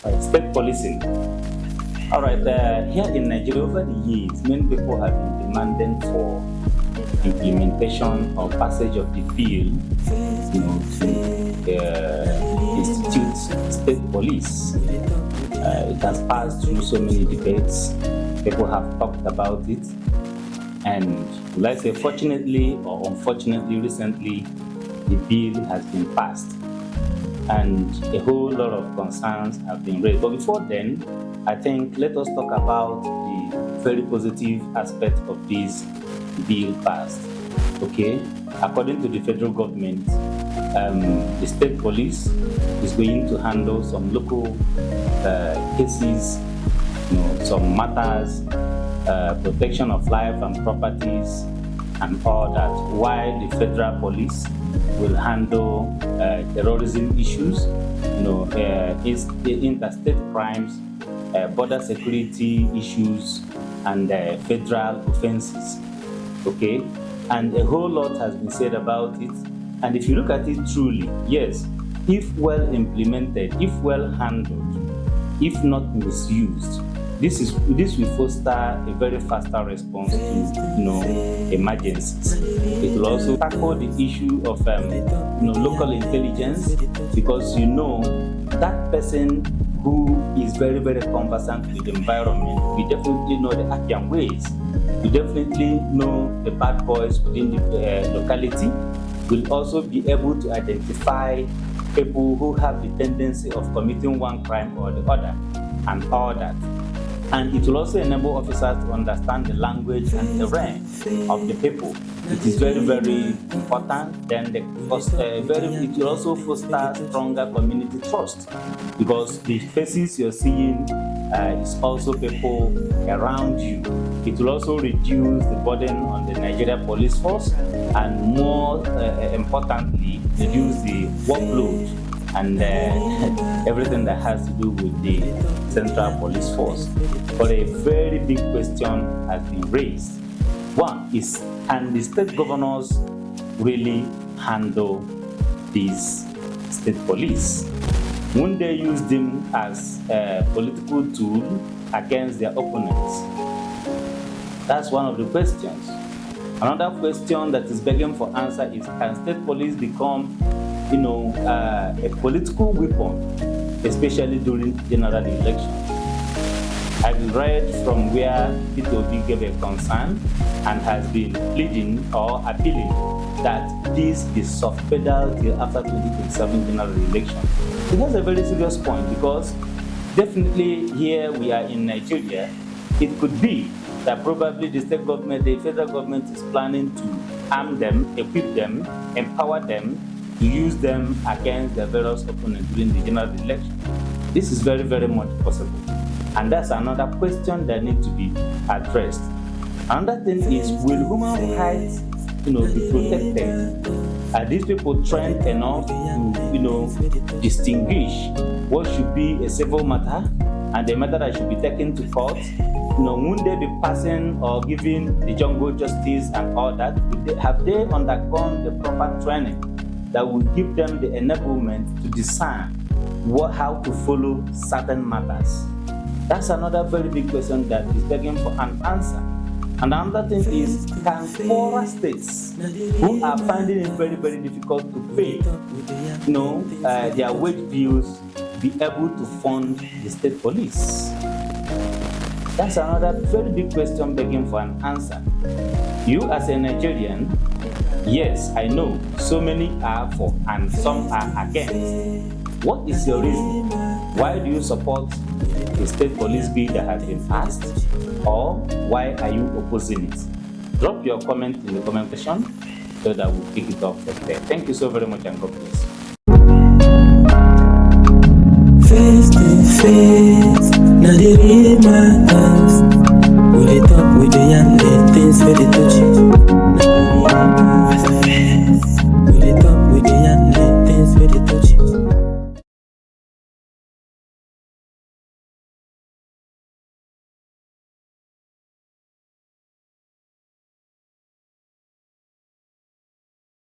State policing. All right, here in Nigeria over the years, many people have been demanding for implementation or passage of the bill, to institute state police. It has passed through so many debates. People have talked about it, and let's say, fortunately or unfortunately, recently the bill has been passed, and a whole lot of concerns have been raised. But before then, I think let us talk about the very positive aspect of this bill passed. Okay, according to the federal government, the state police is going to handle some local cases, some matters, protection of life and properties, and all that, while the federal police will handle terrorism issues, interstate crimes, border security issues, and federal offenses. Okay, and a whole lot has been said about it. And if you look at it truly, yes, if well implemented, if well handled, if not misused, this will foster a very faster response to emergencies. It will also tackle the issue of local intelligence, because that person who is very, very conversant with the environment, we definitely know the Akian ways. We definitely know the bad boys within the locality. Will also be able to identify people who have the tendency of committing one crime or the other, and all that. And it will also enable officers to understand the language and terrain of the people. It is very, very important. Then it will also foster stronger community trust, because the faces you're seeing is also people around you. It will also reduce the burden on the Nigerian police force, and more importantly, reduce the workload and everything that has to do with the central police force. But a very big question has been raised. One is, can the state governors really handle these state police? Won't they use them as a political tool against their opponents? That's one of the questions. Another question that is begging for answer is, can state police become a political weapon, especially during general elections? I've read from where P2B gave a concern and has been pleading or appealing that this is soft pedal till after 2027 general election. It has a very serious point, because definitely here we are in Nigeria. It could be that probably the state government, the federal government is planning to arm them, equip them, empower them, to use them against their various opponents during the general election. This is very, very much possible. And that's another question that needs to be addressed. Another thing is, will human rights be protected? Are these people trained enough to distinguish what should be a civil matter and the matter that should be taken to court? Won't they be passing or giving the jungle justice and all that? Have they undergone the proper training that will give them the enablement to discern how to follow certain matters? That's another very big question that is begging for an answer. And another thing is, can poorer states who are finding it very, very difficult to pay their wage bills be able to fund the state police? That's another very big question begging for an answer. You as a Nigerian, yes, I know so many are for and some are against. What is your reason? Why do you support the state police bill that has been passed, or why are you opposing it? Drop your comment in the comment section so that we'll pick it up from there. Thank you so very much, and God bless. Face to face, now they read my eyes. We talk with the young things for the touch.